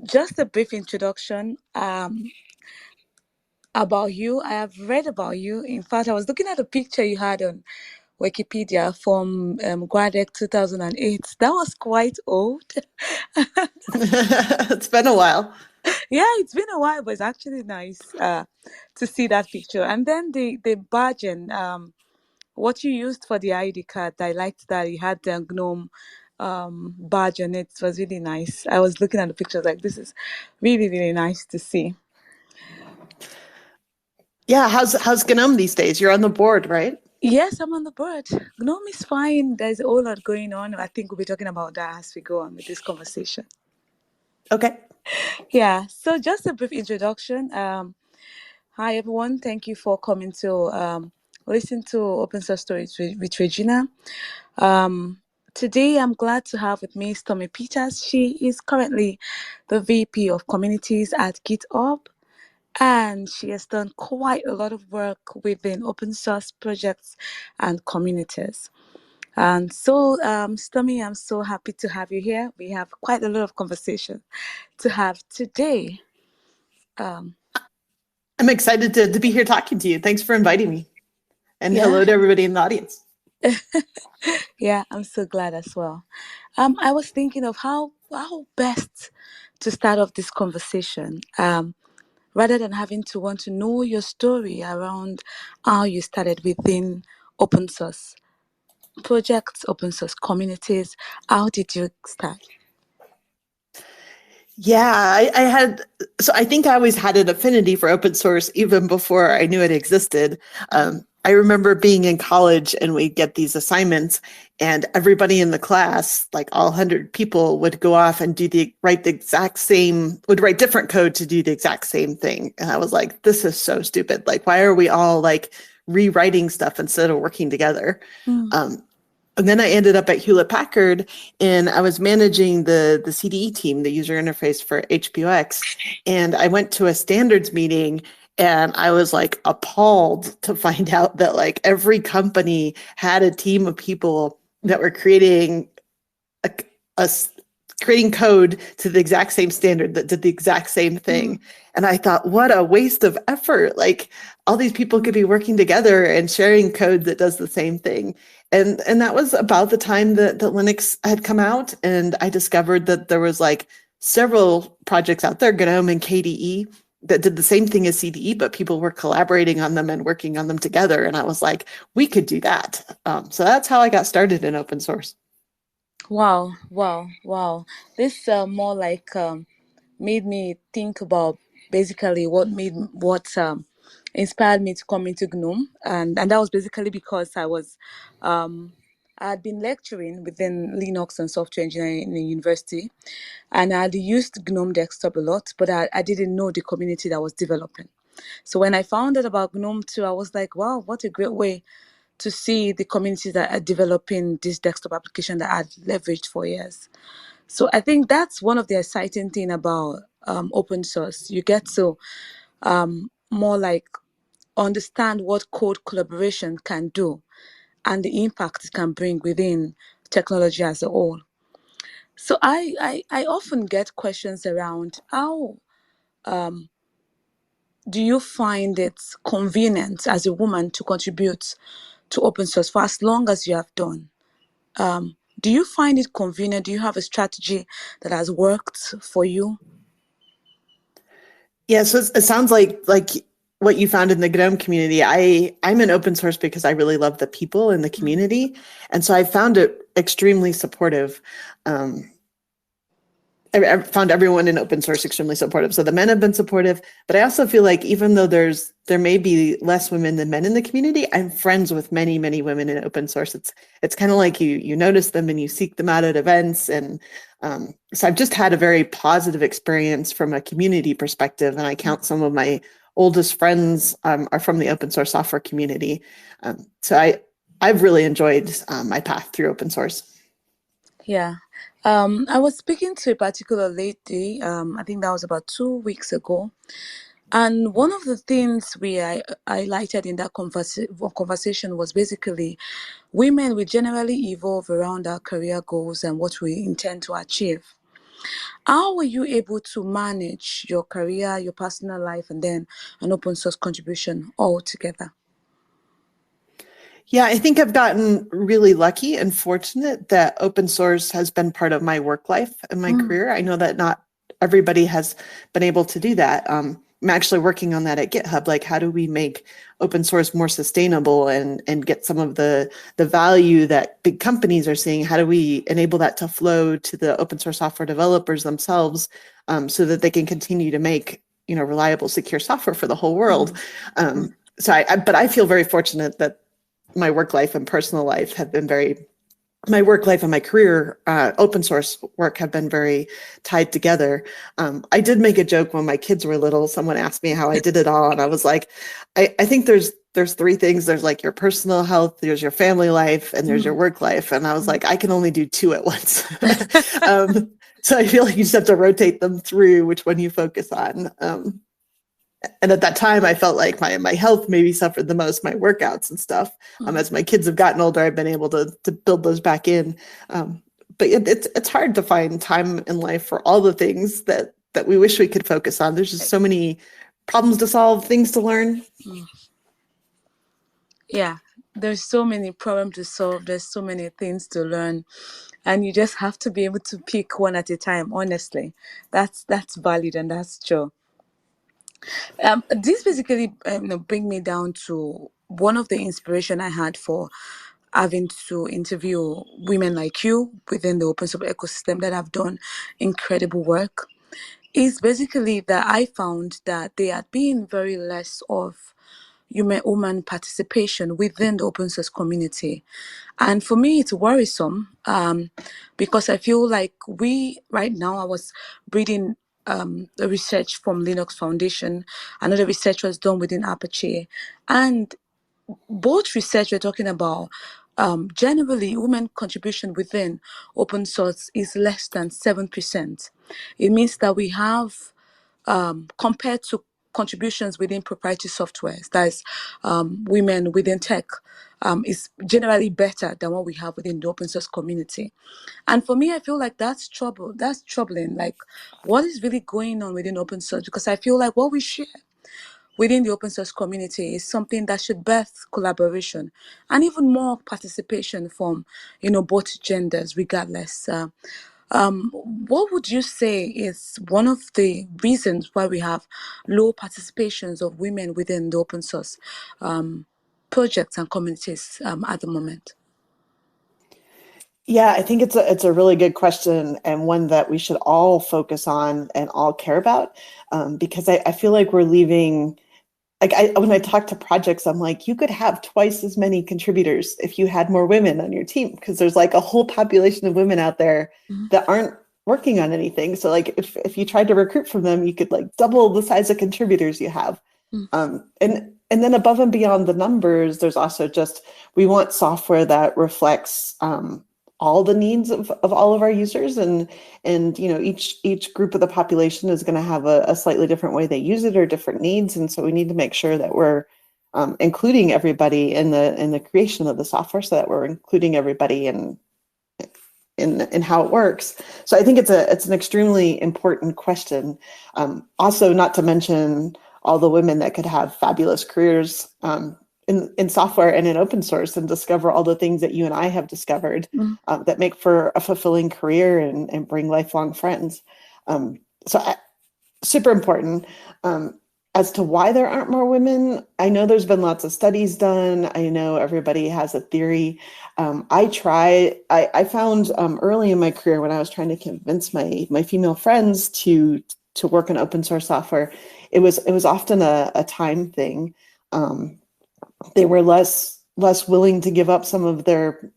just a brief introduction about you. I have read about you. In fact, I was looking at a picture you had on Wikipedia from Gradec 2008. That was quite old. It's been a while. Yeah, it's been a while, but it's actually nice to see that picture. And then the badge and what you used for the ID card, I liked that you had the gnome badge on it. It was really nice. I was looking at the pictures like this is really, really nice to see. Yeah, how's Gnome these days? You're on the board, right? Yes, I'm on the board. Gnome is fine. There's a whole lot going on. I think we'll be talking about that as we go on with this conversation. Okay. Yeah, so just a brief introduction. Hi, everyone. Thank you for coming to listen to Open Source Stories with Regina. Today, I'm glad to have with me Stormy Peters. She is currently the VP of Communities at GitHub, and she has done quite a lot of work within open source projects and communities. And so, Stormy, I'm so happy to have you here. We have quite a lot of conversation to have today. Um, I'm excited to be here talking to you. Thanks for inviting me. And yeah, hello to everybody in the audience. yeah, I'm so glad as well. I was thinking of how best to start off this conversation. Rather than having to want to know your story around how you started within open source projects, open source communities. How did you start? Yeah, I think I always had an affinity for open source even before I knew it existed. I remember being in college and we'd get these assignments and everybody in the class, like all 100 people, would go off and write the exact same, would write different code to do the exact same thing. And I was like, this is so stupid. Like, why are we all like rewriting stuff instead of working together? Mm. And then I ended up at Hewlett Packard and I was managing the CDE team, the user interface for HPUX. And I went to a standards meeting and I was like appalled to find out that like every company had a team of people that were a, a creating code to the exact same standard that did the exact same thing. Mm. And I thought, what a waste of effort. Like all these people could be working together and sharing code that does the same thing. And that was about the time that Linux had come out. And I discovered that there was like several projects out there, GNOME and KDE, that did the same thing as CDE, but people were collaborating on them and working on them together. And I was like, we could do that. So that's how I got started in open source. Wow, wow, wow. This more like made me think about basically what inspired me to come into GNOME, and that was basically because I had been lecturing within Linux and software engineering in the university, and I had used GNOME desktop a lot, but I didn't know the community that was developing. So when I found out about GNOME 2, I was like, wow, what a great way to see the communities that are developing this desktop application that I'd leveraged for years. So I think that's one of the exciting thing about open source. You get to more like understand what code collaboration can do and the impact it can bring within technology as a whole. So I often get questions around how do you find it convenient as a woman to contribute to open source for as long as you have done? Do you find it convenient? Do you have a strategy that has worked for you? Yeah, so it sounds like what you found in the GNOME community. I'm in open source because I really love the people in the Mm. community, and so I found it extremely supportive. Um, I found everyone in open source extremely supportive. So the men have been supportive, but I also feel like even though there may be less women than men in the community, I'm friends with many women in open source. It's kind of like you notice them and you seek them out at events, and so I've just had a very positive experience from a community perspective. And I count some of my oldest friends are from the open source software community. So I've really enjoyed my path through open source. Yeah. I was speaking to a particular lady, I think that was about 2 weeks ago. And one of the things I highlighted in that conversation was basically women will generally evolve around our career goals and what we intend to achieve. How were you able to manage your career, your personal life, and then an open source contribution all together? Yeah, I think I've gotten really lucky and fortunate that open source has been part of my work life and my Mm, career. I know that not everybody has been able to do that. I'm actually working on that at GitHub. Like, how do we make open source more sustainable and get some of the value that big companies are seeing? How do we enable that to flow to the open source software developers themselves, so that they can continue to make reliable, secure software for the whole world? mm, mm, But I feel very fortunate that my work life and personal life have been very my work life and my career, open source work, have been very tied together. I did make a joke when my kids were little. Someone asked me how I did it all, and I was like, I think there's three things. There's like your personal health, there's your family life, and there's your mm, work life. And I was mm. like, I can only do two at once. So I feel like you just have to rotate them through which one you focus on. And at that time, I felt like my health maybe suffered the most, my workouts and stuff. Mm. As my kids have gotten older, I've been able to build those back in. But it's hard to find time in life for all the things that we wish we could focus on. There's just so many problems to solve, things to learn. Mm. Yeah, there's so many problems to solve, there's so many things to learn, and you just have to be able to pick one at a time, honestly. That's valid and that's true. This basically bring me down to one of the inspiration I had for having to interview women like you within the open source ecosystem that have done incredible work is basically that I found that there had been very less of human participation within the open source community. And for me, it's worrisome, because I feel like we, right now, I was reading the research from Linux Foundation. Another research was done within Apache. And both research we're talking about, generally, women contribution within open source is less than 7%. It means that we have, compared to contributions within proprietary softwares, that is, women within tech, is generally better than what we have within the open source community. And for me, I feel like that's trouble. That's troubling. Like, what is really going on within open source? Because I feel like what we share within the open source community is something that should birth collaboration and even more participation from, both genders, regardless. What would you say is one of the reasons why we have low participations of women within the open source projects and communities at the moment? Yeah, I think it's a really good question, and one that we should all focus on and all care about, because I feel like we're leaving. Like, when I talk to projects, I'm like, you could have twice as many contributors if you had more women on your team, because there's like a whole population of women out there Mhm. that aren't working on anything. So like, if you tried to recruit from them, you could like double the size of contributors you have. Mm, And then above and beyond the numbers, there's also just, we want software that reflects all the needs of all of our users, and each group of the population is going to have a slightly different way they use it or different needs, and so we need to make sure that we're including everybody in the creation of the software, so that we're including everybody in how it works. So I think it's an extremely important question. Also, not to mention all the women that could have fabulous careers in software and in open source, and discover all the things that you and I have discovered, mm, that make for a fulfilling career and bring lifelong friends. So super important. As to why there aren't more women, I know there's been lots of studies done. I know everybody has a theory. I found early in my career, when I was trying to convince my female friends to work in open source software, it was often a time thing. They were less willing to give up some of their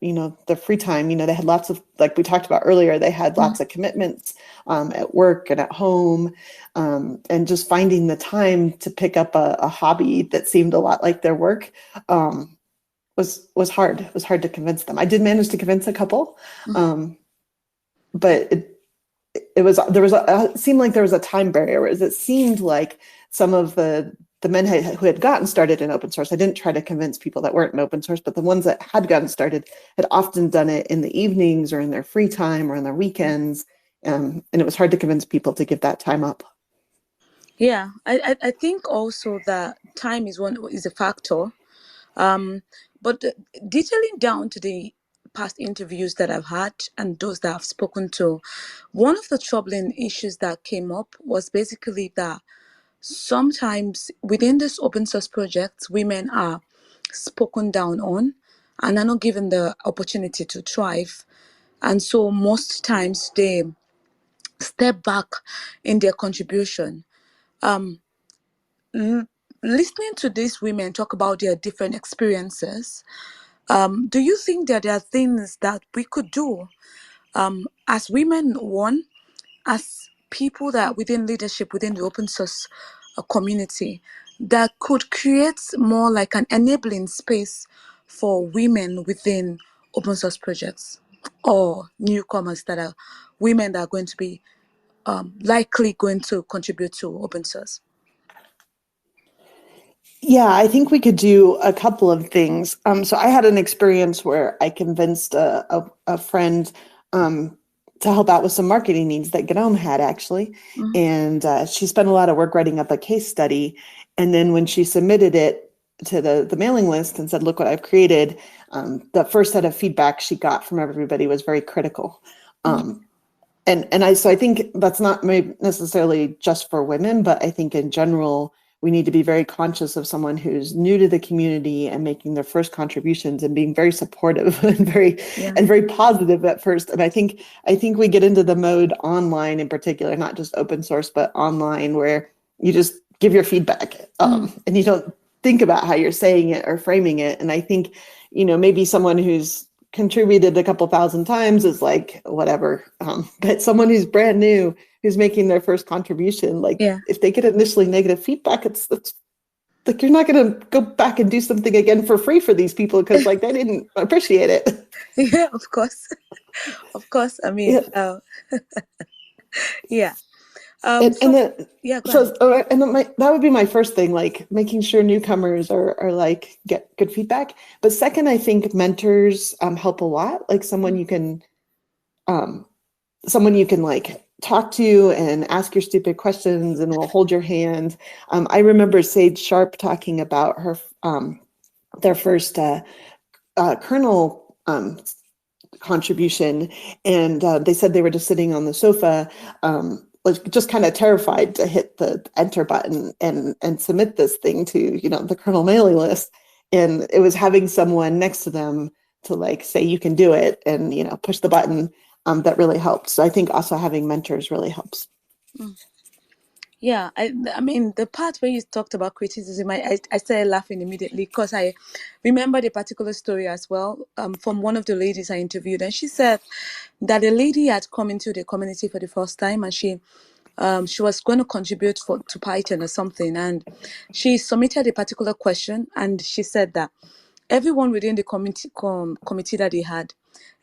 free time. They had lots of, like we talked about earlier, they had mm, lots of commitments at work and at home, and just finding the time to pick up a hobby that seemed a lot like their work was hard. It was hard to convince them. I did manage to convince a couple, mm, but it seemed like there was a time barrier, whereas it seemed like some of the men who had gotten started in open source, I didn't try to convince people that weren't in open source, but the ones that had gotten started had often done it in the evenings or in their free time or in their weekends. And it was hard to convince people to give that time up. Yeah, I think also that time is a factor. Um, but detailing down to the past interviews that I've had and those that I've spoken to, one of the troubling issues that came up was basically that sometimes within this open source projects, women are spoken down on and are not given the opportunity to thrive. And so most times they step back in their contribution. Um, Listening to these women talk about their different experiences, do you think that there are things that we could do as women, one, as people that within leadership within the open source community, that could create more like an enabling space for women within open source projects or newcomers that are women that are going to be likely going to contribute to open source? Yeah, I think we could do a couple of things. So I had an experience where I convinced a friend to help out with some marketing needs that Gnome had actually. Mhm. And she spent a lot of work writing up a case study. And then when she submitted it to the mailing list and said, look what I've created, the first set of feedback she got from everybody was very critical. Um, so I think that's not maybe necessarily just for women, but I think in general, we need to be very conscious of someone who's new to the community and making their first contributions and being very supportive Yeah. and very positive at first. And I think we get into the mode online in particular, not just open source, but online, where you just give your feedback Mm. and you don't think about how you're saying it or framing it. And I think, maybe someone who's contributed a couple thousand times is like whatever, but someone who's brand new, who's making their first contribution, like Yeah. if they get initially negative feedback, it's like you're not going to go back and do something again for free for these people because like they didn't appreciate it. Yeah, of course. Of course. I mean, Yeah. yeah. And So, then yeah, go ahead. so and then that would be my first thing, like making sure newcomers are like get good feedback. But second, I think mentors help a lot, like um someone you can like talk to and ask your stupid questions and will hold your hand. I remember Sage Sharp talking about her their first kernel contribution, and they said they were just sitting on the sofa, like just kind of terrified to hit the enter button and submit this thing to the kernel mailing list, and it was having someone next to them to like say you can do it and push the button that really helped. So I think also having mentors really helps. Mm. Yeah, I mean, the part where you talked about criticism, I started laughing immediately because I remember the particular story as well, from one of the ladies I interviewed. And she said that a lady had come into the community for the first time, and she was going to contribute to Python or something. And she submitted a particular question, and she said that everyone within the committee that they had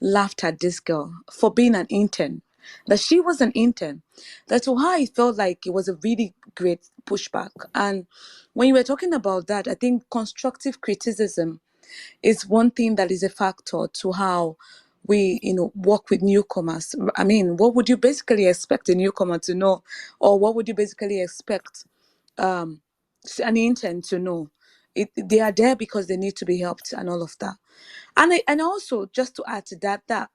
laughed at this girl for being an intern, that she was an intern. That to her, it felt like it was a really great pushback. And when you were talking about that, I think constructive criticism is one thing that is a factor to how we work with newcomers. I mean, what would you basically expect a newcomer to know, or what would you basically expect um an intern to know? They are there because they need to be helped and all of that. And also, just to add to that, that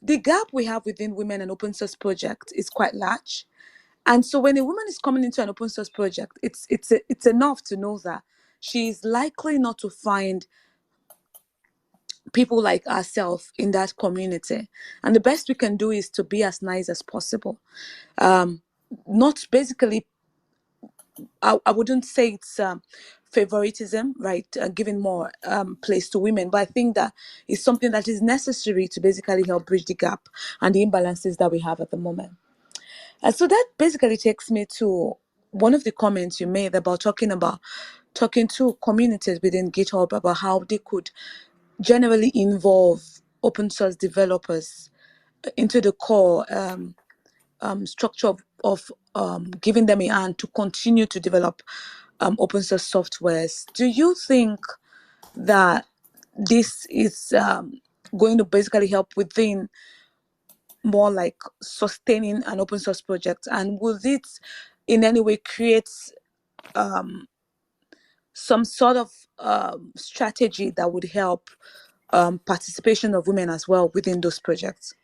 the gap we have within women and open source project is quite large. And so when a woman is coming into an open source project, it's enough to know that she is likely not to find people like ourselves in that community. And the best we can do is to be as nice as possible. Um, Not basically, I wouldn't say it's favoritism, right? Giving more place to women, but I think that is something that is necessary to basically help bridge the gap and the imbalances that we have at the moment. So that basically takes me to one of the comments you made about talking to communities within GitHub about how they could generally involve open source developers into the core structure of giving them a hand to continue to develop open source softwares. Do you think that this is going to basically help within more like sustaining an open source project, and would it in any way create um, some sort of strategy that would help participation of women as well within those projects?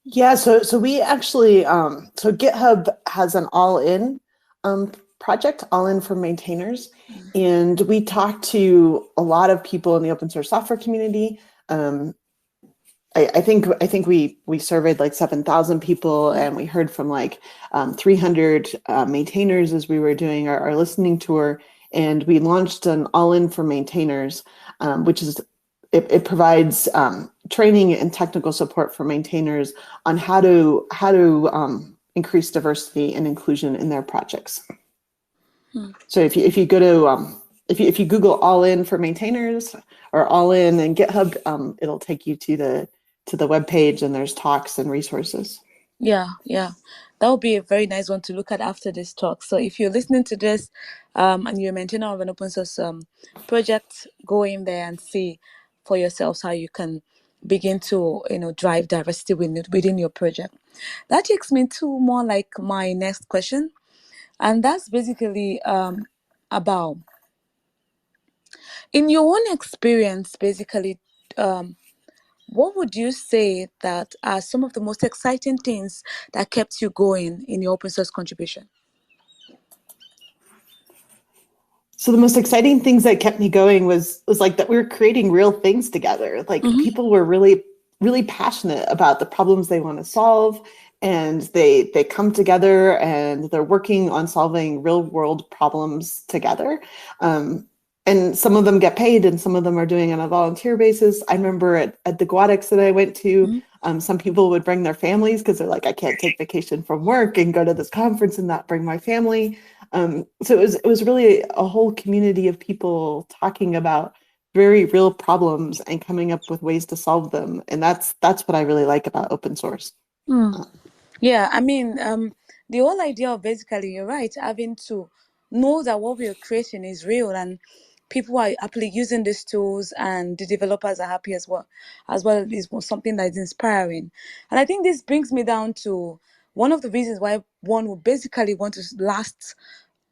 Yeah, so we actually so GitHub has an all-in um, project, all-in for maintainers, and we talked to a lot of people in the open source software community. Um, I think we surveyed like 7,000 people, and we heard from like 300 maintainers as we were doing our listening tour, and we launched an all-in for maintainers, which is it provides training and technical support for maintainers on how to increase diversity and inclusion in their projects. So if you go to if you Google all in for maintainers or all in and GitHub, it'll take you to the web page, and there's talks and resources. Yeah, yeah. That would be a very nice one to look at after this talk. So if you're listening to this and you're a maintainer of an open source project, go in there and see for yourselves how you can begin to, drive diversity within your project. That takes me to more like my next question. And that's basically about, in your own experience, basically, um, what would you say that are some of the most exciting things that kept you going in your open source contribution? So the most exciting things that kept me going was like that we were creating real things together. Like Mm-hmm. people were really passionate about the problems they want to solve, and they come together and they're working on solving real world problems together. Um, and some of them get paid, and some of them are doing it on a volunteer basis. I remember at the Guadix that I went to, some people would bring their families because they're like, I can't take vacation from work and go to this conference and not bring my family. So it was really a whole community of people talking about very real problems and coming up with ways to solve them, and that's what I really like about open source. Mm. Yeah, I mean, the whole idea of basically, you're right, having to know that what we are creating is real and people are happily using these tools and the developers are happy as well is something that is inspiring. And I think this brings me down to one of the reasons why one would basically want to last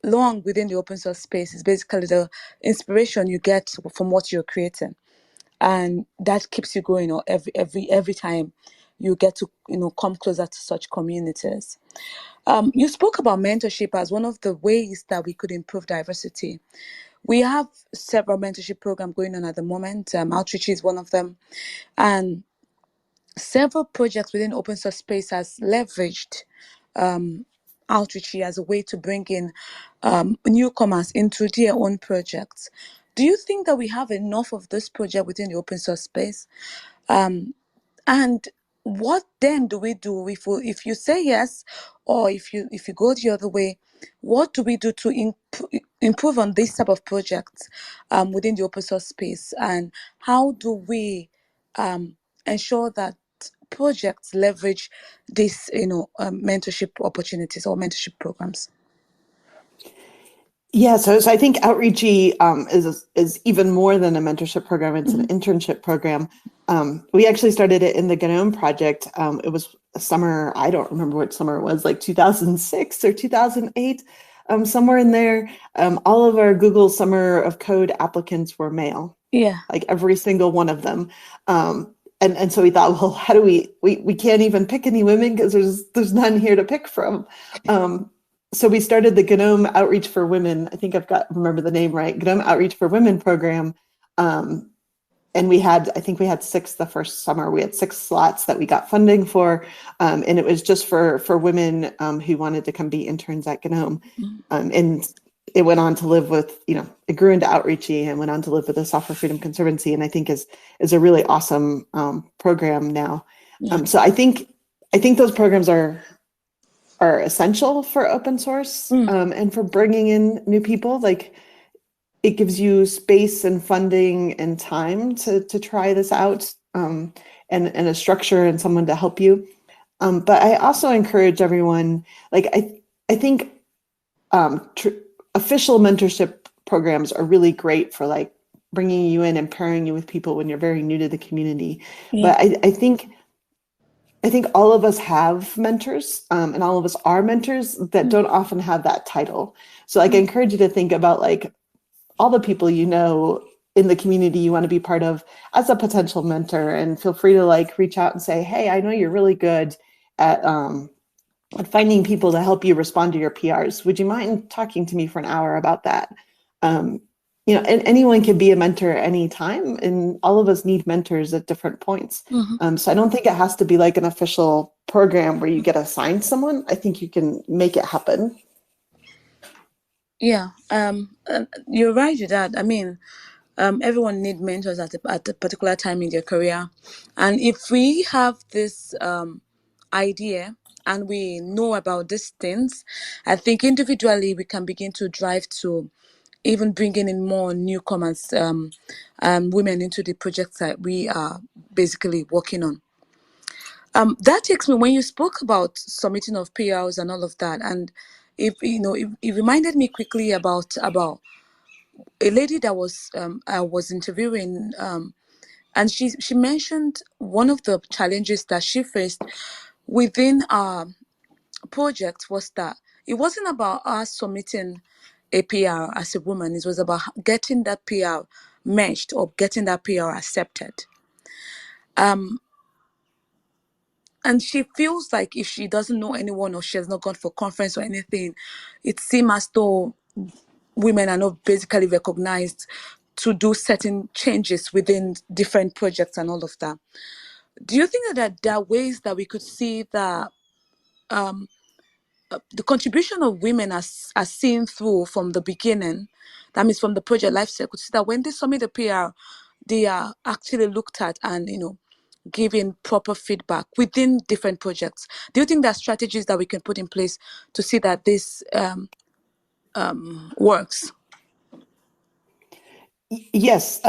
long within the open source space is basically the inspiration you get from what you're creating, and that keeps you going, every time you get to come closer to such communities. You spoke about mentorship as one of the ways that we could improve diversity. We have several mentorship programs going on at the moment. Outreach is one of them, and several projects within open source space has leveraged outreach as a way to bring in newcomers into their own projects. Do you think that we have enough of this project within the open source space? And what then do we do if you say yes, or if you go the other way? What do we do to improve on this type of projects within the open source space? And how do we ensure that projects leverage this, mentorship opportunities or mentorship programs? Yeah, so I think Outreachy is even more than a mentorship program. It's an Mhm. internship program. We actually started it in the GNOME project. It was a summer, I don't remember what summer it was, like 2006 or 2008, somewhere in there. All of our Google Summer of Code applicants were male, Yeah. like every single one of them. And so we thought, well, how do we can't even pick any women because there's none here to pick from. So we started the GNOME Outreach for Women. I think remember the name right, GNOME Outreach for Women program. And I think we had six the first summer. We had 6 slots that we got funding for. And it was just for women who wanted to come be interns at GNOME. And it went on to live with, it grew into Outreachy and went on to live with the Software Freedom Conservancy, and I think is a really awesome program now. Yeah. So I think those programs are essential for open source and for bringing in new people. Like it gives you space and funding and time to try this out, and a structure and someone to help you. But I also encourage everyone, like I think official mentorship programs are really great for like bringing you in and pairing you with people when you're very new to the community. Yeah. But I think I think all of us have mentors, and all of us are mentors that Mm, don't often have that title. So like I mm, encourage you to think about like all the people you know in the community you want to be part of as a potential mentor, and feel free to like reach out and say, hey, I know you're really good at finding people to help you respond to your PRs. Would you mind talking to me for an hour about that? Um, and anyone can be a mentor at any time, and all of us need mentors at different points. mhm. So I don't think it has to be like an official program where you get assigned someone. I think you can make it happen. Yeah, you're right with that. I mean, everyone need mentors at a particular time in their career, and if we have this idea and we know about these things, I think individually we can begin to drive to even bringing in more newcomers, women into the projects that we are basically working on. That takes me when you spoke about submitting of PRs and all of that, and if you know, it reminded me quickly about a lady that was I was interviewing, and she mentioned one of the challenges that she faced within our project was that it wasn't about us submitting a PR as a woman. It was about getting that PR matched or getting that PR accepted. Um, and she feels like if she doesn't know anyone or she has not gone for conference or anything, it seems as though women are not basically recognized to do certain changes within different projects and all of that. Do you think that there are ways that we could see that the contribution of women as seen through from the beginning, that means from the project life cycle, so that when they submit the PR, they are actually looked at and given proper feedback within different projects? Do you think there are strategies that we can put in place to see that this works? Yes.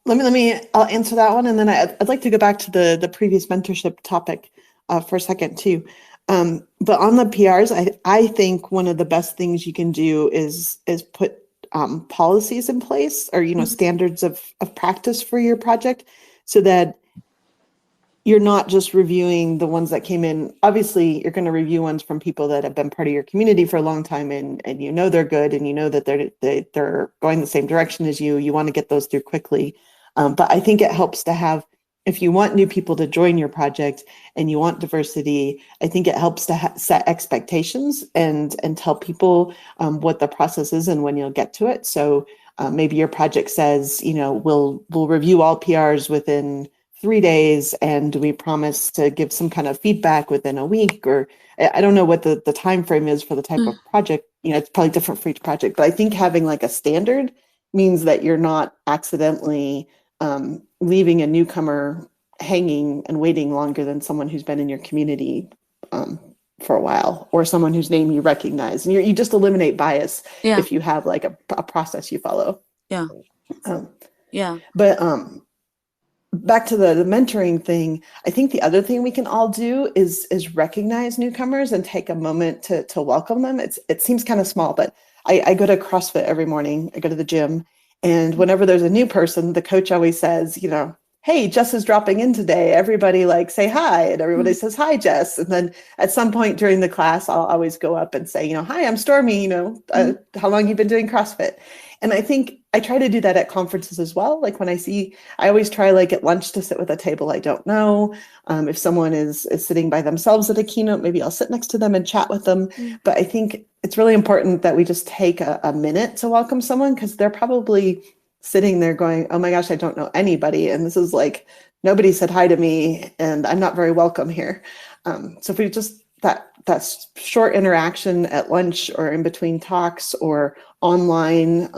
Let me. I'll answer that one, and then I'd like to go back to the previous mentorship topic for a second too. But on the PRs, I think one of the best things you can do is put policies in place, or Mhm. standards of practice for your project, so that you're not just reviewing the ones that came in. Obviously, you're going to review ones from people that have been part of your community for a long time, and they're good, and that they're going the same direction as you. You want to get those through quickly. But I think it helps to have, if you want new people to join your project and you want diversity, I think it helps to set expectations and tell people what the process is and when you'll get to it. So maybe your project says, we'll review all PRs within 3 days, and we promise to give some kind of feedback within a week, or I don't know what the time frame is for the type Mm, of project. It's probably different for each project, but I think having like a standard means that you're not accidentally leaving a newcomer hanging and waiting longer than someone who's been in your community um, for a while, or someone whose name you recognize, and you just eliminate bias yeah, if you have like a process you follow. yeah, um, yeah. but back to the mentoring thing, I think the other thing we can all do is recognize newcomers and take a moment to welcome them. It seems kind of small, but I go to CrossFit every morning. I go to the gym, and whenever there's a new person, the coach always says, hey, Jess is dropping in today. Everybody like say hi, and everybody Mm, says hi, Jess. And then at some point during the class, I'll always go up and say, hi, I'm Stormy. mm, How long you been doing CrossFit? And I think I try to do that at conferences as well. Like when I always try like at lunch to sit with a table I don't know. If someone is sitting by themselves at a keynote, maybe I'll sit next to them and chat with them. mm, But I think it's really important that we just take a minute to welcome someone, because they're probably sitting there going, oh my gosh, I don't know anybody. And this is like, nobody said hi to me and I'm not very welcome here. So if we just, that short interaction at lunch or in between talks or online,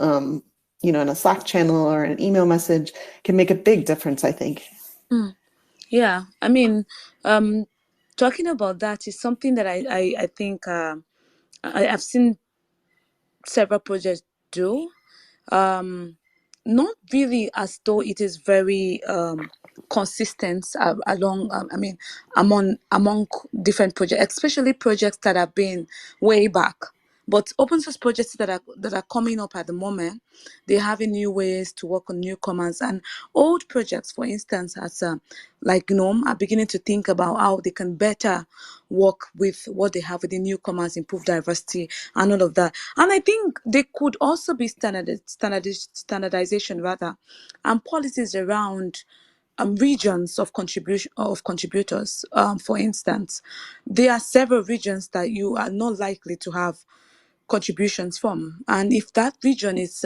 in a Slack channel or an email message, can make a big difference, I think. mm. Yeah, I mean, um, talking about that is something that I think I've seen several projects do. Um, Not really as though it is very consistent along. I mean, among different projects, especially projects that have been way back. But open source projects that are coming up at the moment, they're having new ways to work on new commands, and old projects, for instance, as like GNOME, are beginning to think about how they can better work with what they have with the new commands, improve diversity, and all of that. And I think they could also be standardization rather, and policies around regions of contribution of contributors. For instance, there are several regions that you are not likely to have contributions from, and if that region is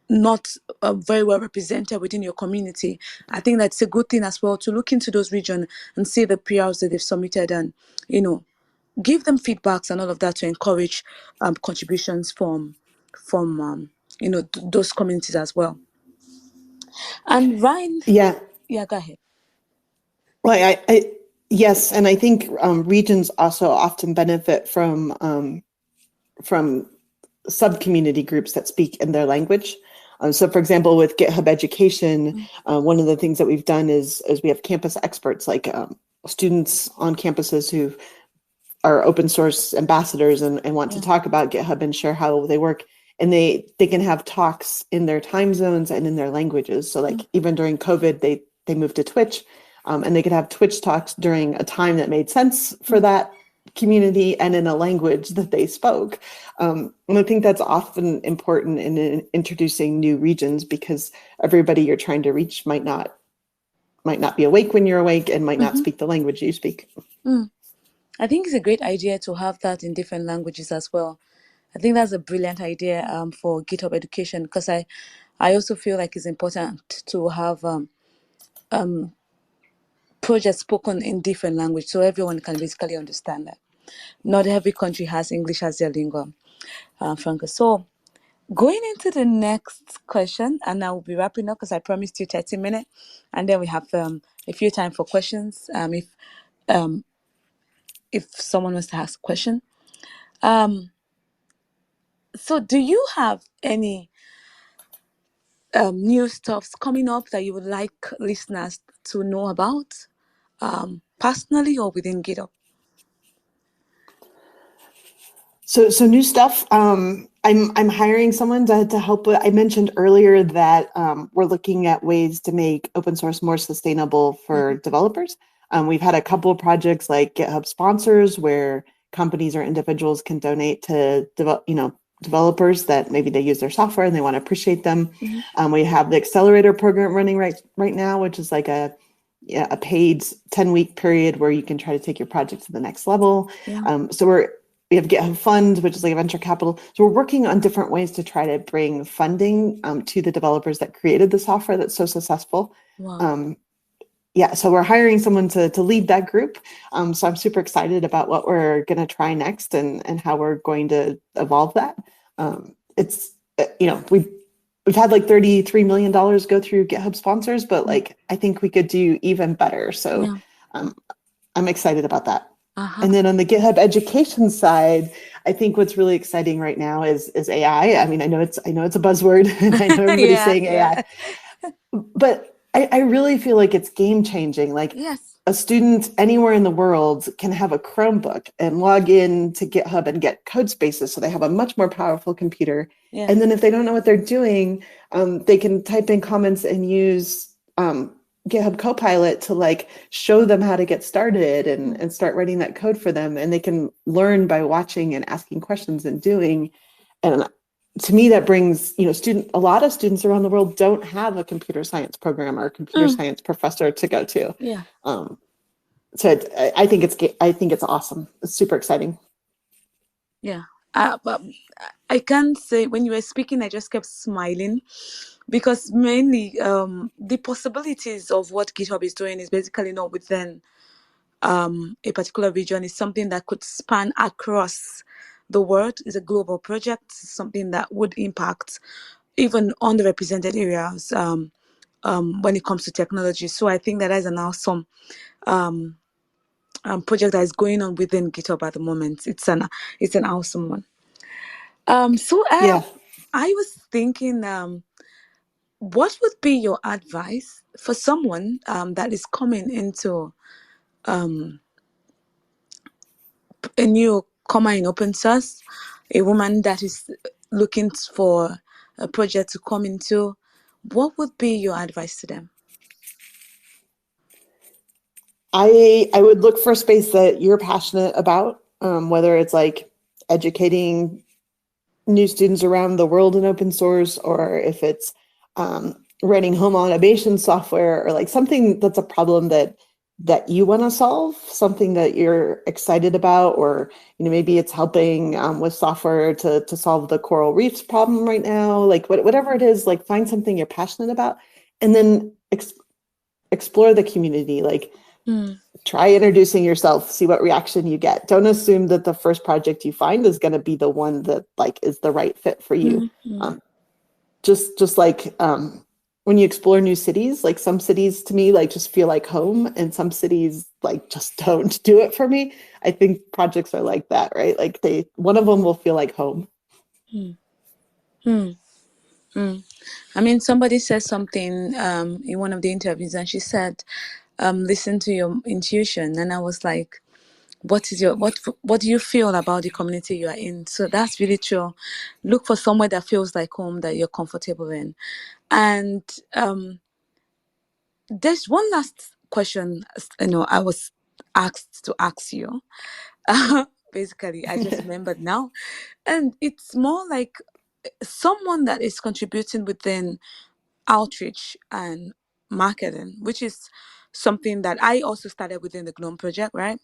not very well represented within your community, I think that's a good thing as well to look into those regions and see the PRs that they've submitted, and give them feedbacks and all of that to encourage contributions from those communities as well. And Ryan, Yeah. yeah, go ahead. Well, yes, and I think regions also often benefit from sub-community groups that speak in their language. So, for example, with GitHub Education, one of the things that we've done is we have campus experts, like students on campuses who are open source ambassadors and want to talk about GitHub and share how they work. And they can have talks in their time zones and in their languages. So, like even during COVID, they moved to Twitch, and they could have Twitch talks during a time that made sense for that community and in a language that they spoke. And I think that's often important in introducing new regions, because everybody you're trying to reach might not be awake when you're awake and might not speak the language you speak. I think it's a great idea to have that in different languages as well. I think that's a brilliant idea for GitHub Education, because I also feel like it's important to have projects spoken in different language so everyone can basically understand that. Not every country has English as their lingua franca. So going into the next question, and I will be wrapping up because I promised you 30 minutes, and then we have a few time for questions. If someone wants to ask a question. So do you have any new stuffs coming up that you would like listeners to know about, personally or within GitHub? So new stuff. I'm hiring someone to help with. I mentioned earlier that we're looking at ways to make open source more sustainable for developers. We've had a couple of projects like GitHub sponsors, where companies or individuals can donate to developers that maybe they use their software and they want to appreciate them. We have the accelerator program running right now, which is like a paid 10-week period where you can try to take your project to the next level. So we have GitHub Fund, which is like a venture capital. So we're working on different ways to try to bring funding to the developers that created the software that's so successful. Wow. So we're hiring someone to lead that group. So I'm super excited about what we're going to try next and how we're going to evolve that. It's, we've had like $33 million go through GitHub sponsors, but like, I think we could do even better. So I'm excited about that. And then on the GitHub education side, I think what's really exciting right now is AI. I mean, I know it's a buzzword, and I know everybody's saying AI, but I really feel like it's game changing. Like a student anywhere in the world can have a Chromebook and log in to GitHub and get code spaces, so they have a much more powerful computer. And then if they don't know what they're doing, they can type in comments and use GitHub Copilot to like show them how to get started and start writing that code for them. And they can learn by watching and asking questions and doing. And to me, that brings, a lot of students around the world don't have a computer science program or a computer science professor to go to. So I think it's awesome. It's super exciting. But I can't say, when you were speaking, I just kept smiling, because mainly the possibilities of what GitHub is doing is basically not within a particular region. It's something that could span across the world. It's a global project, something that would impact even underrepresented areas when it comes to technology. So I think that is an awesome project that is going on within GitHub at the moment. It's an awesome one. I was thinking, what would be your advice for someone that is coming into a new comma in open source, a woman that is looking for a project to come into, what would be your advice to them? I would look for a space that you're passionate about, whether it's like educating new students around the world in open source, or if it's writing home automation software, or like something that's a problem that you want to solve, something that you're excited about, or maybe it's helping with software to solve the coral reefs problem right now. Like whatever it is, like find something you're passionate about, and then explore the community. Like try introducing yourself, see what reaction you get. Don't assume that the first project you find is going to be the one that like is the right fit for you. Mm-hmm. Just like when you explore new cities, like some cities to me like just feel like home, and some cities like just don't do it for me. I think projects are like that, right? Like one of them will feel like home. Hmm. Hmm. I mean, somebody said something in one of the interviews, and she said, "Listen to your intuition." And I was like, what do you feel about the community you are in? So that's really true. Look for somewhere that feels like home, that you're comfortable in. And there's one last question, I was asked to ask you. Basically, I just remembered now. And it's more like someone that is contributing within outreach and marketing, which is something that I also started within the GNOME project, right?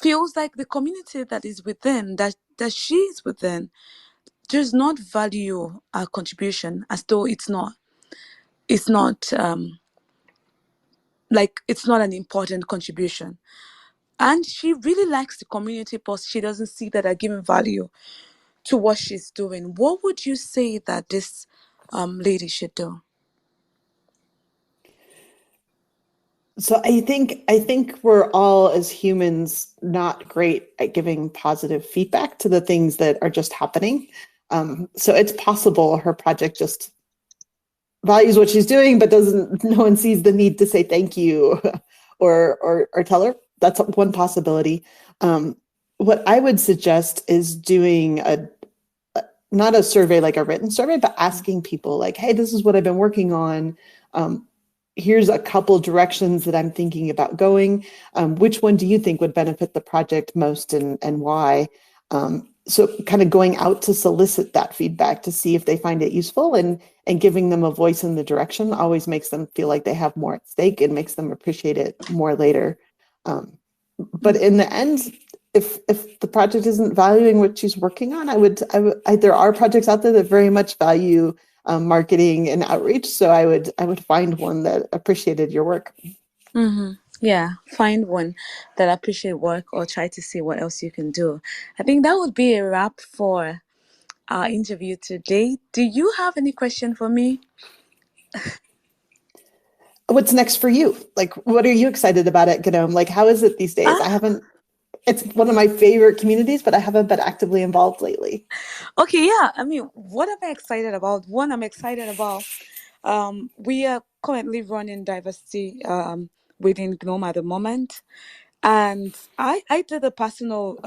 Feels like the community that is within, that she is within, does not value our contribution, as though it's not like it's not an important contribution. And she really likes the community, but she doesn't see that are giving value to what she's doing. What would you say that this lady should do? So I think we're all as humans not great at giving positive feedback to the things that are just happening. So it's possible her project just values what she's doing, but doesn't. No one sees the need to say thank you, or tell her. That's one possibility. What I would suggest is doing a not a survey like a written survey, but asking people like, hey, this is what I've been working on. Um, Here's a couple directions that I'm thinking about going. Which one do you think would benefit the project most, and why? So kind of going out to solicit that feedback to see if they find it useful, and giving them a voice in the direction always makes them feel like they have more at stake and makes them appreciate it more later. Um, but in the end, if the project isn't valuing what she's working on, there are projects out there that very much value marketing and outreach. So I would find one that appreciated your work. Mm-hmm. Yeah, find one that appreciate work, or try to see what else you can do. I think that would be a wrap for our interview today. Do you have any question for me? What's next for you? Like, what are you excited about at GNOME? Like, how is it these days? I Ah, haven't. It's one of my favorite communities, but I haven't been actively involved lately. okay, yeah. I mean, what am I excited about? One, I'm excited about. We are currently running diversity within GNOME at the moment, and I did a personal,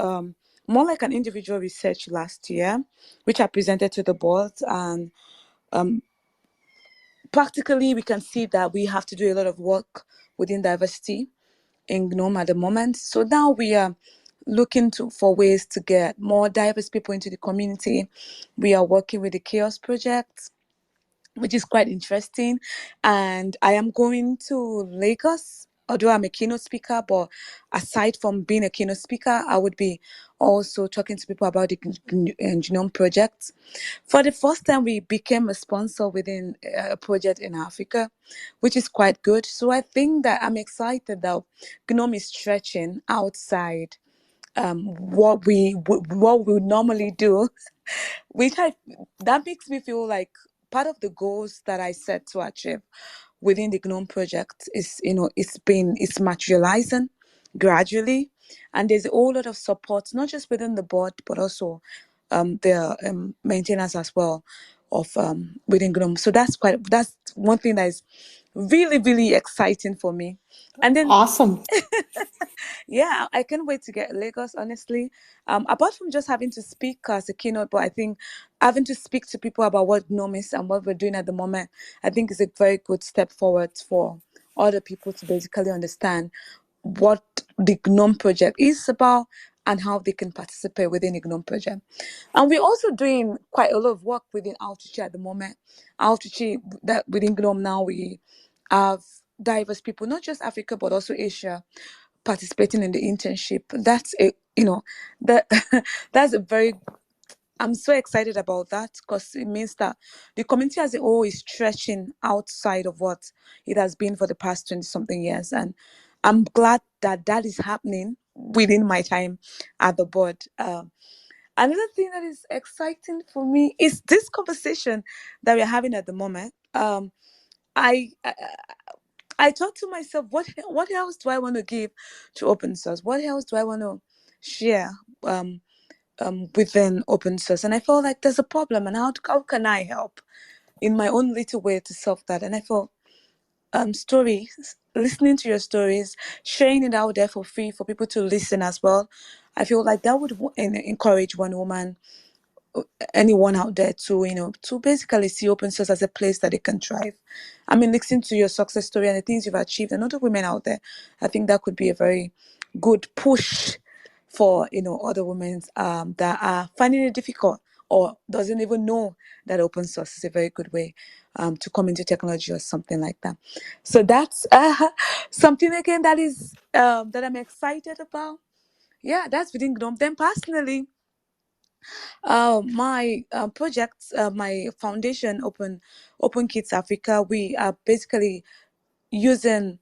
more like an individual research last year, which I presented to the board, and practically we can see that we have to do a lot of work within diversity in GNOME at the moment. So now we are looking for ways to get more diverse people into the community. We are working with the Chaos Project, which is quite interesting. And I am going to Lagos, although I'm a keynote speaker, but aside from being a keynote speaker, I would be also talking to people about the Genome Project. For the first time, we became a sponsor within a project in Africa, which is quite good. So I think that I'm excited that GNOME is stretching outside what we would normally do, which I that makes me feel like part of the goals that I set to achieve within the GNOME project is, it's materializing gradually, and there's a whole lot of support, not just within the board, but also the maintainers as well of within GNOME. So that's one thing that is really, really exciting for me. And then Awesome. yeah, I can't wait to get Lagos, honestly. Apart from just having to speak as a keynote, but I think having to speak to people about what GNOME is and what we're doing at the moment, I think is a very good step forward for other people to basically understand what the GNOME project is about and how they can participate within the GNOME project. And we're also doing quite a lot of work within Outreach at the moment. Outreach, that within GNOME now, we have diverse people, not just Africa, but also Asia, participating in the internship. That's a, that that's a very, I'm so excited about that because it means that the community as a whole is stretching outside of what it has been for the past 20 something years. And I'm glad that that is happening within my time at the board. Another thing that is exciting for me is this conversation that we're having at the moment. I, I I thought to myself, what else do I want to give to open source? What else do I want to share within open source? And I felt like there's a problem, and how can I help in my own little way to solve that? And I thought, stories, listening to your stories, sharing it out there for free for people to listen as well. I feel like that would encourage one woman, anyone out there, to to basically see open source as a place that they can thrive. I mean, listening to your success story and the things you've achieved and other women out there, I think that could be a very good push for other women that are finding it difficult or doesn't even know that open source is a very good way to come into technology or something like that. So that's something again that is that I'm excited about. Yeah, that's within GNOME. Then personally, my project, my foundation, Open Kids Africa, we are basically using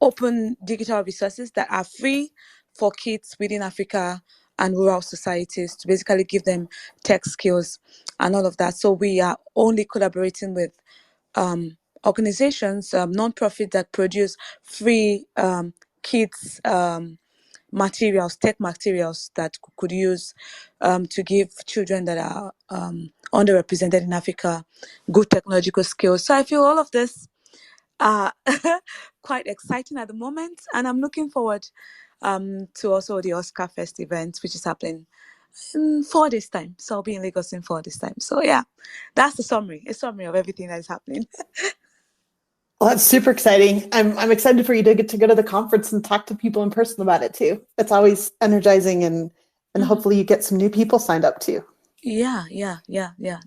open digital resources that are free for kids within Africa and rural societies to basically give them tech skills and all of that. So we are only collaborating with organizations, non-profit that produce free kids materials, tech materials that could use to give children that are underrepresented in Africa good technological skills. So I feel all of this are quite exciting at the moment, and I'm looking forward to also the Oscar Fest event, which is happening in 4 days' time. So I'll be in Lagos in 4 days' time. So yeah, that's a summary of everything that is happening. Well, that's super exciting. I'm excited for you to get to go to the conference and talk to people in person about it too. It's always energizing and Mhm. hopefully you get some new people signed up too. Yeah.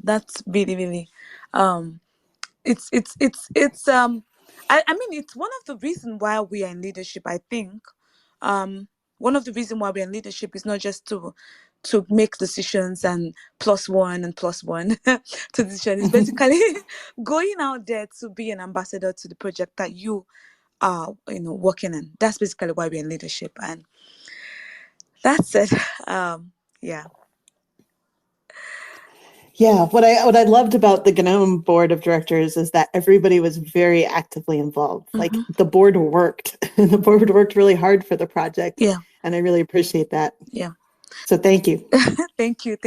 That's really, really um it's I mean, it's one of the reasons why we are in leadership. I think one of the reasons why we're in leadership is not just to make decisions and plus one to decision. It's basically going out there to be an ambassador to the project that you are working in. That's basically why we're in leadership, and that's it. Yeah. Yeah, what I loved about the GNOME board of directors is that everybody was very actively involved. Like Hmm. the board worked, and the board worked really hard for the project, Yeah. and I really appreciate that. Yeah. So thank you. Thank you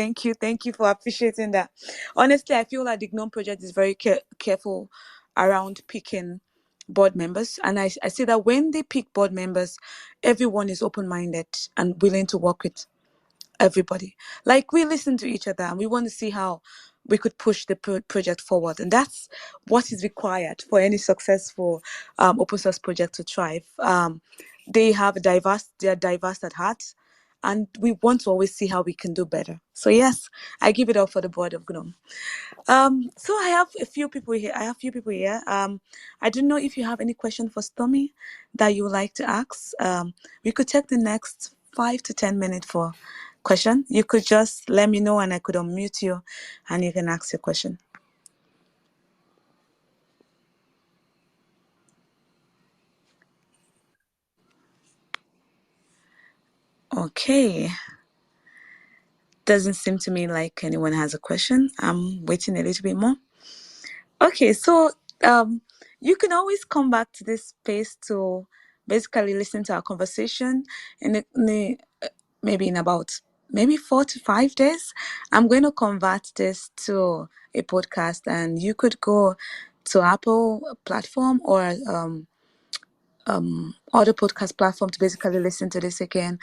for appreciating that. Honestly, I feel like the GNOME project is very careful around picking board members, and I see that when they pick board members, everyone is open-minded and willing to work with everybody. Like, we listen to each other and we want to see how we could push the project forward, and that's what is required for any successful open source project to thrive. They are diverse at heart, and we want to always see how we can do better. So yes, I give it up for the board of GNOME. So I have a few people here. I don't know if you have any question for Stormy that you would like to ask. We could take the next 5 to 10 minutes for question. You could just let me know and I could unmute you and you can ask your question. Okay. Doesn't seem to me like anyone has a question. I'm waiting a little bit more. Okay, so you can always come back to this space to basically listen to our conversation maybe in about maybe 4 to 5 days. I'm going to convert this to a podcast, and you could go to Apple platform or other podcast platform to basically listen to this again.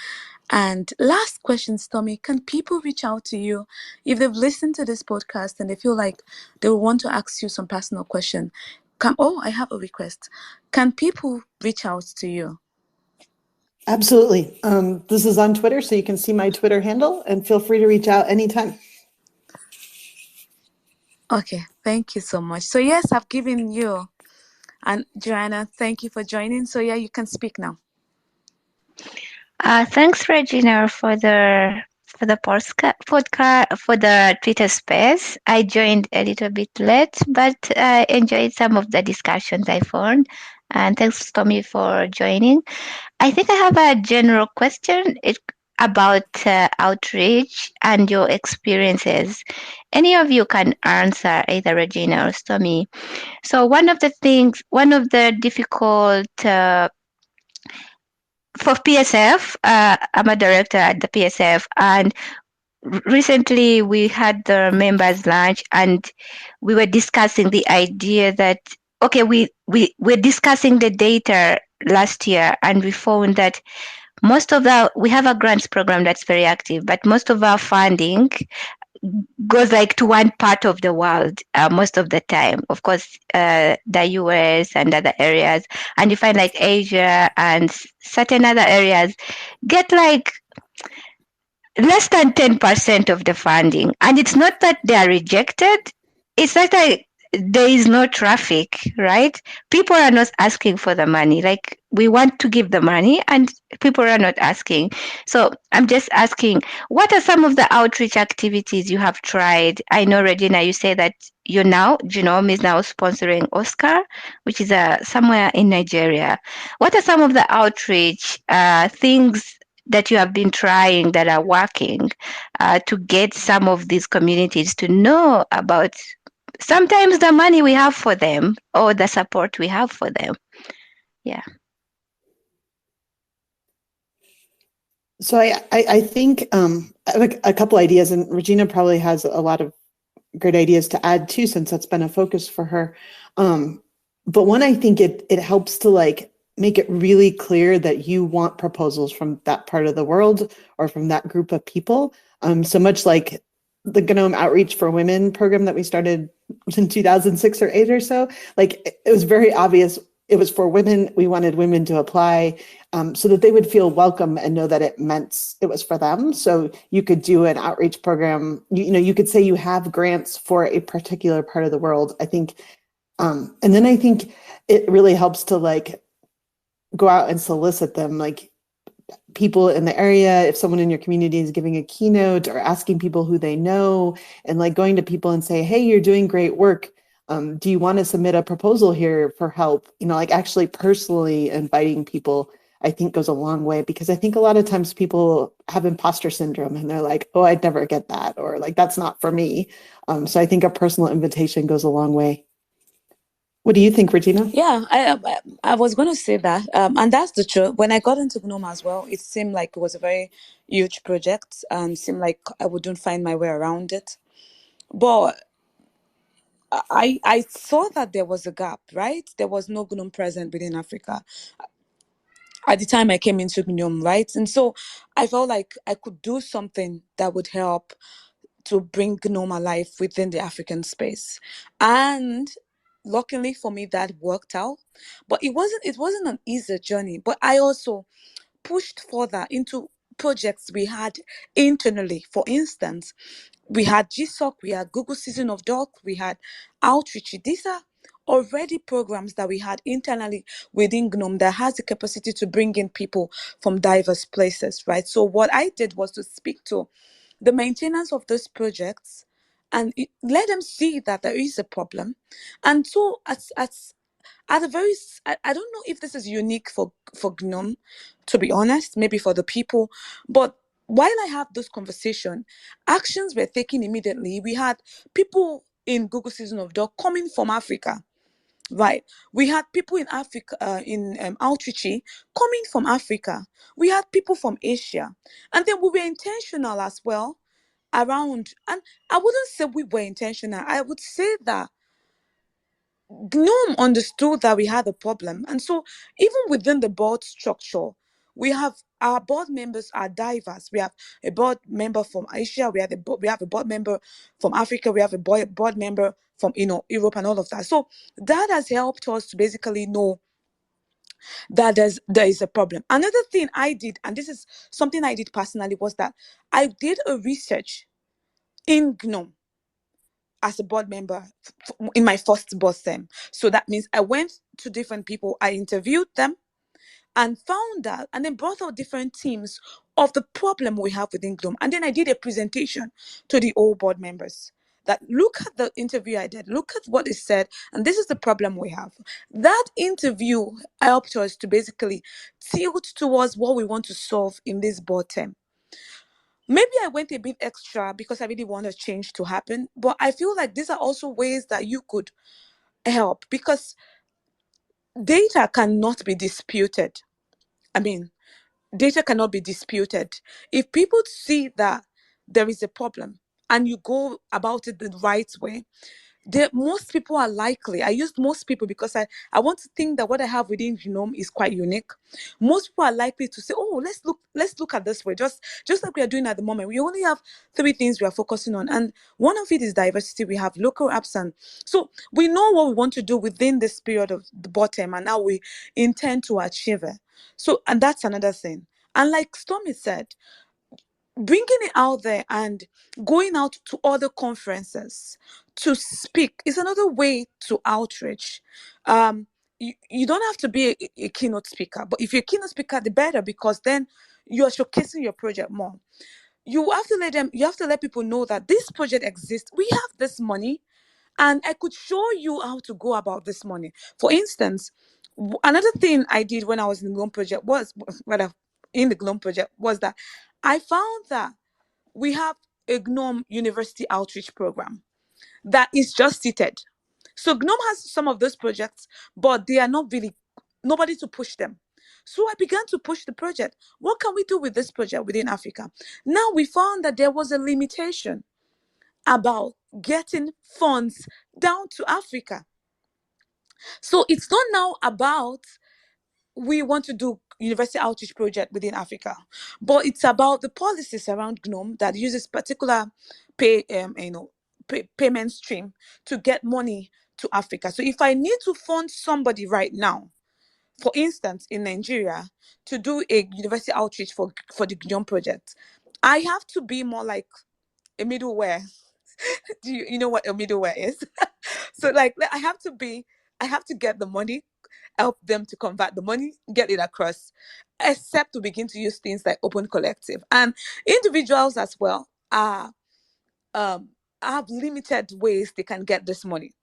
And last question, Stormy, can people reach out to you if they've listened to this podcast and they feel like they want to ask you some personal question? I have a request. Can people reach out to you? Absolutely. This is on Twitter, so you can see my Twitter handle and feel free to reach out anytime. Okay, thank you so much. So yes, I've given you, and Joanna, thank you for joining. So yeah, you can speak now. Thanks, Regina, for the podcast for the Twitter space. I joined a little bit late, but I enjoyed some of the discussions I found. And thanks, Tommy, for joining. I think I have a general question about outreach and your experiences. Any of you can answer, either Regina or Tommy. So one of the difficult for PSF, I'm a director at the PSF, and recently we had the members lunch, and we were discussing the idea that okay, we were discussing the data last year, and we found that we have a grants program that's very active, but most of our funding goes like to one part of the world most of the time. Of course, the US and other areas, and you find like Asia and certain other areas get like less than 10% of the funding. And it's not that they are rejected, it's that there is no traffic, right? People are not asking for the money. Like we want to give the money and people are not asking. So I'm just asking, what are some of the outreach activities you have tried? I know, Regina, you say that Genome is now sponsoring Oscar, which is somewhere in Nigeria. What are some of the outreach things that you have been trying that are working to get some of these communities to know about sometimes the money we have for them or the support we have for them? Yeah. So I think I have a couple ideas, and Regina probably has a lot of great ideas to add too, since that's been a focus for her. But one, I think it helps to like make it really clear that you want proposals from that part of the world or from that group of people. So much like the GNOME Outreach for Women program that we started in 2006 or 8 or so, like it was very obvious it was for women. We wanted women to apply so that they would feel welcome and know that it meant it was for them. So you could do an outreach program. You could say you have grants for a particular part of the world. I think, and then I think it really helps to like go out and solicit them, like people in the area. If someone in your community is giving a keynote or asking people who they know, and like going to people and say, hey, you're doing great work. Do you want to submit a proposal here for help? Like actually personally inviting people, I think goes a long way, because I think a lot of times people have imposter syndrome and they're like, oh, I'd never get that, or like, that's not for me. So I think a personal invitation goes a long way. What do you think, Regina? Yeah, I was going to say that, and that's the truth. When I got into GNOME as well, it seemed like it was a very huge project, and seemed like I wouldn't find my way around it. But I saw that there was a gap, right? There was no GNOME present within Africa at the time I came into GNOME, right? And so I felt like I could do something that would help to bring GNOME alive within the African space. And luckily for me, that worked out. But it wasn't an easy journey. But I also pushed further into projects we had internally. For instance, we had GSOC, we had Google Season of Doc, we had Outreach. These are already programs that we had internally within GNOME that has the capacity to bring in people from diverse places, right? So what I did was to speak to the maintenance of those projects and let them see that there is a problem. And so at a very I don't know if this is unique for GNOME, to be honest, maybe for the people, but while I have this conversation, actions were taken immediately. We had people in Google Season of Dog coming from Africa, right? We had people in Africa, in Outreachy, coming from Africa. We had people from Asia. And then we were intentional as well around, and I wouldn't say we were intentional. I would say that GNOME understood that we had a problem. And so, even within the board structure, we have our board members are diverse. We have a board member from Asia, we have a board member from Africa, we have a board member from Europe and all of that. So that has helped us to basically know that there is a problem. Another thing I did, and this is something I did personally, was that I did a research in GNOME as a board member in my first board term. So that means I went to different people, I interviewed them and found out, and then brought out different teams of the problem we have within GNOME. And then I did a presentation to the all board members that look at the interview I did, look at what is said, and this is the problem we have. That interview helped us to basically tilt towards what we want to solve in this board term. Maybe I went a bit extra because I really want a change to happen, but I feel like these are also ways that you could help, because data cannot be disputed. I mean, data cannot be disputed. If people see that there is a problem and you go about it the right way, most people are likely, I used most people because I want to think that what I have within Genome is quite unique. Most people are likely to say, oh, let's look at this way, just like we are doing at the moment. We only have three things we are focusing on, and one of it is diversity. We have local apps, and so we know what we want to do within this period of the bottom, and now we intend to achieve it. So, and that's another thing. And like Stormy said, bringing it out there and going out to other conferences to speak is another way to outreach. You don't have to be a keynote speaker, but if you're a keynote speaker, the better, because then you're showcasing your project more. You have to let people know that this project exists. We have this money, and I could show you how to go about this money. For instance, another thing I did when I was in the GLOM project was, rather, in the GLOM project, was that I found that we have a GNOME University Outreach Program that is just seated. So GNOME has some of those projects, but they are not really, nobody to push them. So I began to push the project. What can we do with this project within Africa? Now we found that there was a limitation about getting funds down to Africa. So it's not now about we want to do university outreach project within Africa, but it's about the policies around GNOME that uses particular pay, payment stream to get money to Africa. So if I need to fund somebody right now, for instance, in Nigeria, to do a university outreach for the GNOME project, I have to be more like a middleware. Do you know what a middleware is? So like I have to get the money, help them to convert the money, get it across, except to begin to use things like Open Collective. And individuals as well are have limited ways they can get this money.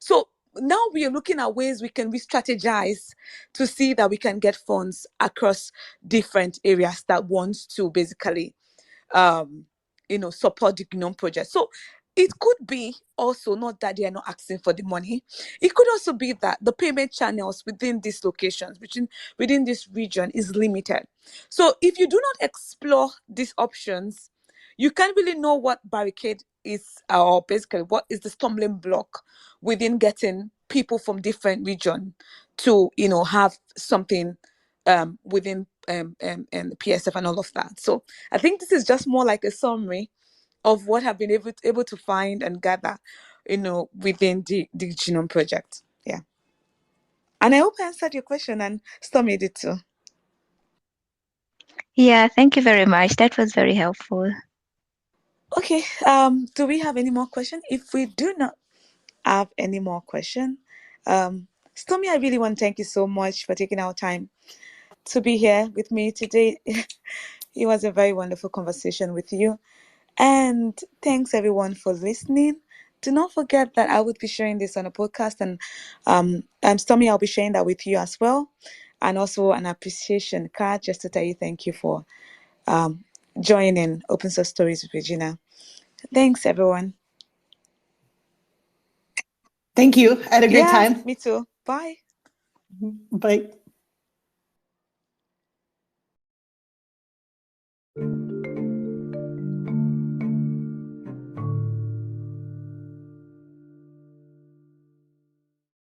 So now we are looking at ways we can re-strategize to see that we can get funds across different areas that want to basically um, support the GNOME project. So it could be also not that they are not asking for the money. It could also be that the payment channels within these locations, within this region, is limited. So if you do not explore these options, you can't really know what barricade is, or basically what is the stumbling block within getting people from different region to have something within and PSF and all of that. So I think this is just more like a summary of what I've been able to find and gather, within the Genome Project. Yeah. And I hope I answered your question, and Stormy did too. Yeah, thank you very much. That was very helpful. Okay. Do we have any more questions? If we do not have any more question, Stormy, I really want to thank you so much for taking our time to be here with me today. It was a very wonderful conversation with you. And thanks everyone for listening. Do not forget that I would be sharing this on a podcast, and Stormy, I'll be sharing that with you as well. And also an appreciation card just to tell you thank you for joining Open Source Stories with Regina. Thanks everyone. Thank you. I had a great Yeah, time. me too. Bye. Bye.